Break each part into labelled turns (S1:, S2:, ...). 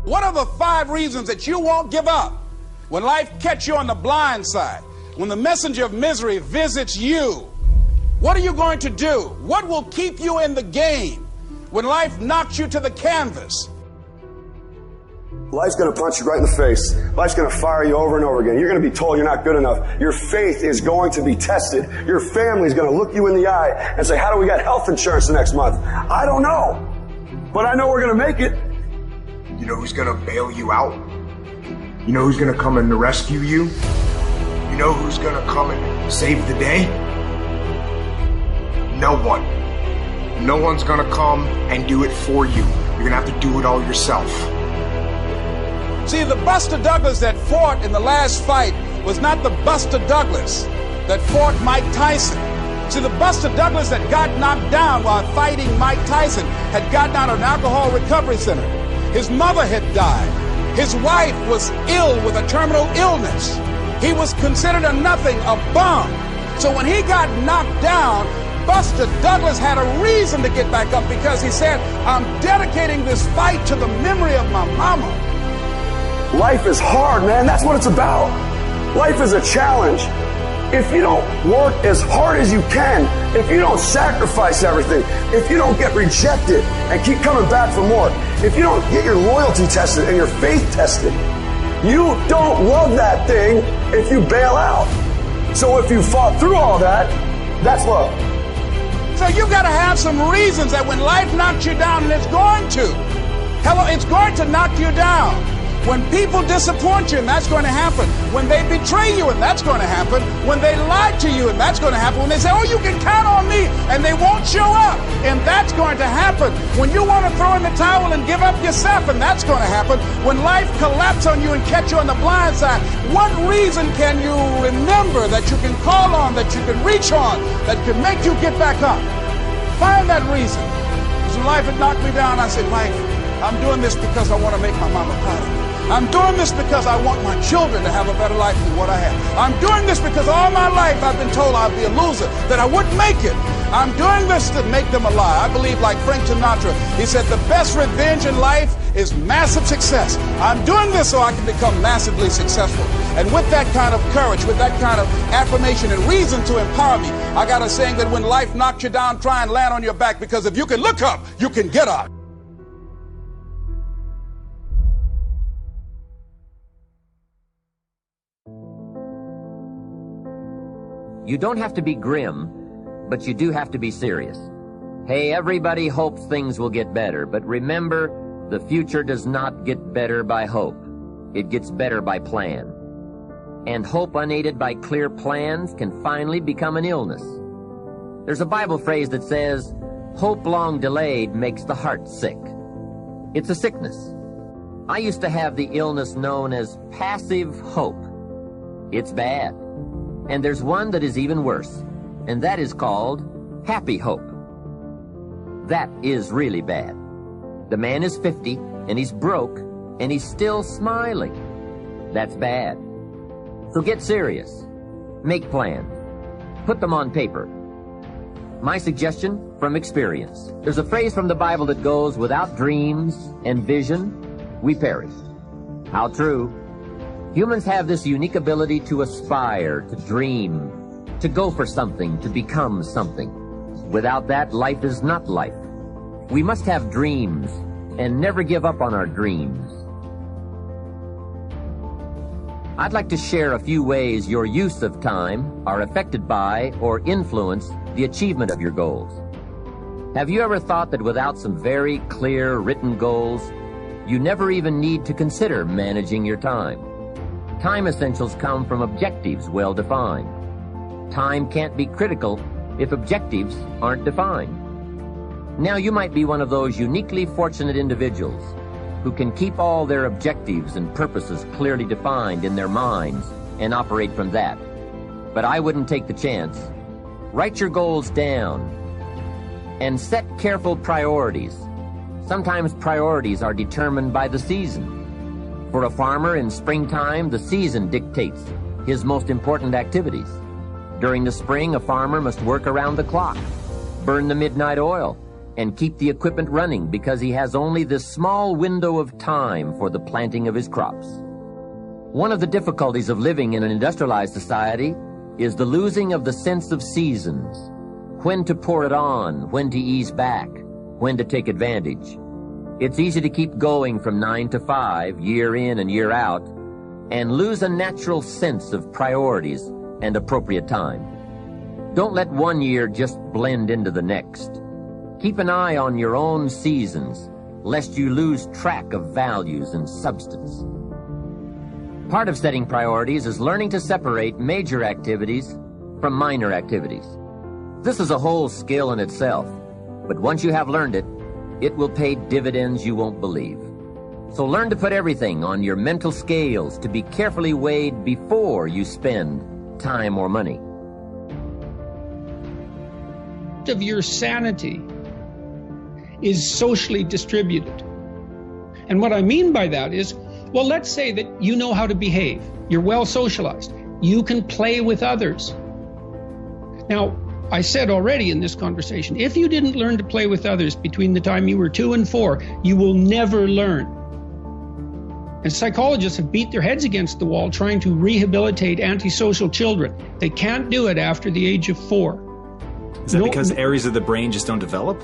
S1: What are the 5 reasons that you won't give up when life catches you on the blind side? When the messenger of misery visits you, what are you going to do? What will keep you in the game when life knocks you to the canvas?
S2: Life's going to punch you right in the face. Life's going to fire you over and over again. You're going to be told you're not good enough. Your faith is going to be tested. Your family's going to look you in the eye and say, how do we get health insurance the next month? I don't know. But I know we're going to make it.
S3: You know who's going to bail you out? You know who's going to come and rescue you? You know who's going to come and save the day? No one. No one's going to come and do it for you. You're going to have to do it all yourself.
S1: See, the Buster Douglas that fought in the last fight was not the Buster Douglas that fought Mike Tyson. See, the Buster Douglas that got knocked down while fighting Mike Tyson had gotten out of an alcohol recovery center. His mother had died. His wife was ill with a terminal illness. He was considered a nothing, a bum. So when he got knocked down, Buster Douglas had a reason to get back up because he said, I'm dedicating this fight to the memory of my mama.
S2: Life is hard, man. That's what it's about. Life is a challenge. If you don't work as hard as you can, if you don't sacrifice everything, if you don't get rejected and keep coming back for more, if you don't get your loyalty tested and your faith tested, you don't love that thing if you bail out. So if you fought through all that, that's love.
S1: So you've got to have some reasons that when life knocks you down, and it's going to. Hello, it's going to knock you down. When people disappoint you, and that's going to happen. When they betray you, and that's going to happen. When they lie to you, and that's going to happen. When they say, oh, you can count on me, and they won't show up, and that's going to happen. When you want to throw in the towel and give up yourself, and that's going to happen. When life collapses on you and catch you on the blind side, what reason can you remember that you can call on, that you can reach on, that can make you get back up? Find that reason. Because when life had knocked me down, I said, life, I'm doing this because I want to make my mama proud of me. I'm doing this because I want my children to have a better life than what I have. I'm doing this because all my life I've been told I'd be a loser, that I wouldn't make it. I'm doing this to make them a lie. I believe, like Frank Sinatra, he said the best revenge in life is massive success. I'm doing this so I can become massively successful. And with that kind of courage, with that kind of affirmation and reason to empower me, I got a saying that when life knocks you down, try and land on your back, because if you can look up, you can get up.
S4: You don't have to be grim, but you do have to be serious. Hey, everybody hopes things will get better, but remember, the future does not get better by hope. It gets better by plan. And hope unaided by clear plans can finally become an illness. There's a Bible phrase that says, hope long delayed makes the heart sick. It's a sickness. I used to have the illness known as passive hope. It's bad. And there's one that is even worse, and that is called happy hope. That is really bad. The man is 50, and he's broke, and he's still smiling. That's bad. So get serious. Make plans. Put them on paper. My suggestion from experience. There's a phrase from the Bible that goes, without dreams and vision, we perish. How true. Humans have this unique ability to aspire, to dream, to go for something, to become something. Without that, life is not life. We must have dreams and never give up on our dreams. I'd like to share a few ways your use of time are affected by or influence the achievement of your goals. Have you ever thought that without some very clear written goals, you never even need to consider managing your time? Time essentials come from objectives well defined. Time can't be critical if objectives aren't defined. Now you might be one of those uniquely fortunate individuals who can keep all their objectives and purposes clearly defined in their minds and operate from that. But I wouldn't take the chance. Write your goals down and set careful priorities. Sometimes priorities are determined by the season. For a farmer in springtime, the season dictates his most important activities. During the spring, a farmer must work around the clock, burn the midnight oil, and keep the equipment running because he has only this small window of time for the planting of his crops. One of the difficulties of living in an industrialized society is the losing of the sense of seasons. When to pour it on, when to ease back, when to take advantage. It's easy to keep going from 9 to 5, year in and year out, and lose a natural sense of priorities and appropriate time. Don't let one year just blend into the next. Keep an eye on your own seasons, lest you lose track of values and substance. Part of setting priorities is learning to separate major activities from minor activities. This is a whole skill in itself, but once you have learned it, it will pay dividends you won't believe. So learn to put everything on your mental scales to be carefully weighed before you spend time or money.
S5: Of your sanity is socially distributed. And what I mean by that is, well, let's say that you know how to behave. You're well socialized. You can play with others. Now, I said already in this conversation, if you didn't learn to play with others between the time you were 2 and 4, you will never learn. And psychologists have beat their heads against the wall trying to rehabilitate antisocial children. They can't do it after the age of 4.
S6: Is that because areas of the brain just don't develop?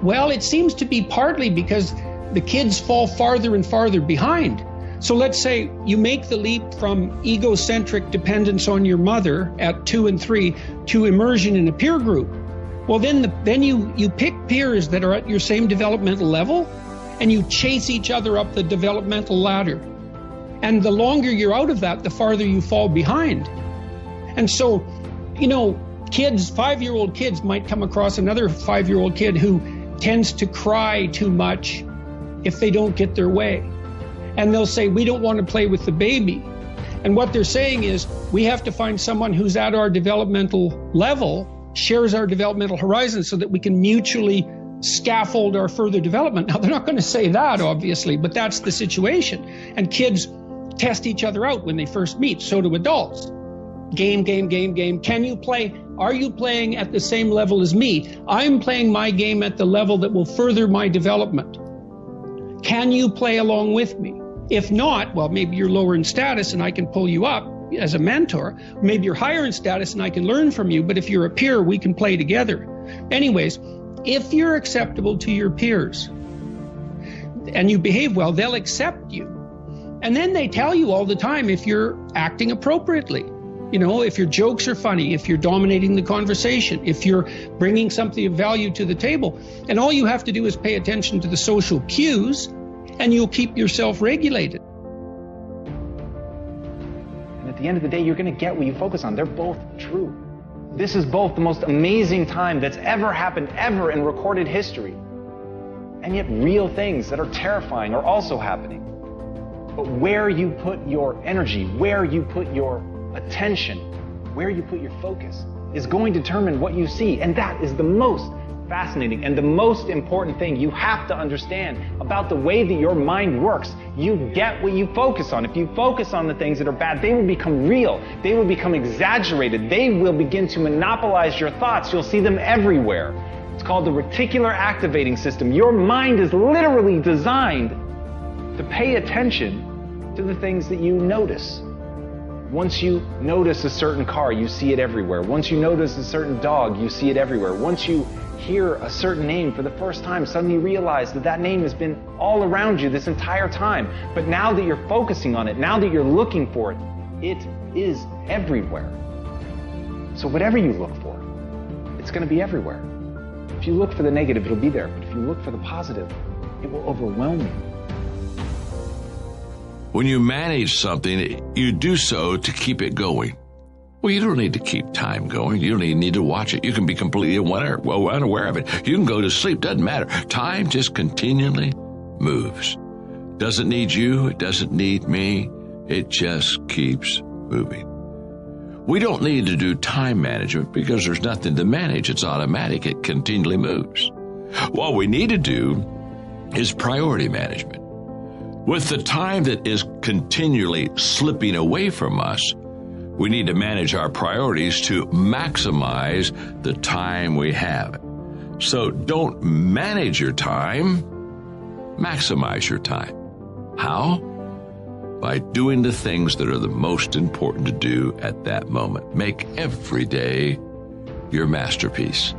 S5: Well, it seems to be partly because the kids fall farther and farther behind. So let's say you make the leap from egocentric dependence on your mother at 2 and 3 to immersion in a peer group. Well, then you pick peers that are at your same developmental level, and you chase each other up the developmental ladder. And the longer you're out of that, the farther you fall behind. And so, kids, 5-year-old kids might come across another 5-year-old kid who tends to cry too much if they don't get their way. And they'll say, we don't want to play with the baby. And what they're saying is, we have to find someone who's at our developmental level, shares our developmental horizon, so that we can mutually scaffold our further development. Now, they're not going to say that, obviously, but that's the situation. And kids test each other out when they first meet. So do adults. Game. Can you play? Are you playing at the same level as me? I'm playing my game at the level that will further my development. Can you play along with me? If not, well, maybe you're lower in status and I can pull you up as a mentor. Maybe you're higher in status and I can learn from you. But if you're a peer, we can play together. Anyways, if you're acceptable to your peers and you behave well, they'll accept you. And then they tell you all the time if you're acting appropriately. If your jokes are funny, if you're dominating the conversation, if you're bringing something of value to the table. And all you have to do is pay attention to the social cues, and you'll keep yourself regulated.
S7: And at the end of the day, you're going to get what you focus on. They're both true. This is both the most amazing time that's ever happened, ever in recorded history. And yet real things that are terrifying are also happening. But where you put your energy, where you put your attention, where you put your focus, is going to determine what you see. And that is the most fascinating and the most important thing you have to understand about the way that your mind works. You get what you focus on. If you focus on the things that are bad, they will become real. They will become exaggerated. They will begin to monopolize your thoughts. You'll see them everywhere. It's called the reticular activating system. Your mind is literally designed to pay attention to the things that you notice. Once you notice a certain car, you see it everywhere. Once you notice a certain dog, you see it everywhere. Once you hear a certain name for the first time, suddenly you realize that that name has been all around you this entire time. But now that you're focusing on it, now that you're looking for it, it is everywhere. So whatever you look for, it's going to be everywhere. If you look for the negative, it'll be there. But if you look for the positive, it will overwhelm you.
S8: When you manage something, you do so to keep it going. Well, you don't need to keep time going. You don't even need to watch it. You can be completely unaware of it. You can go to sleep. Doesn't matter. Time just continually moves. Doesn't need you. It doesn't need me. It just keeps moving. We don't need to do time management because there's nothing to manage. It's automatic. It continually moves. What we need to do is priority management. With the time that is continually slipping away from us, we need to manage our priorities to maximize the time we have. So don't manage your time, maximize your time. How? By doing the things that are the most important to do at that moment. Make every day your masterpiece.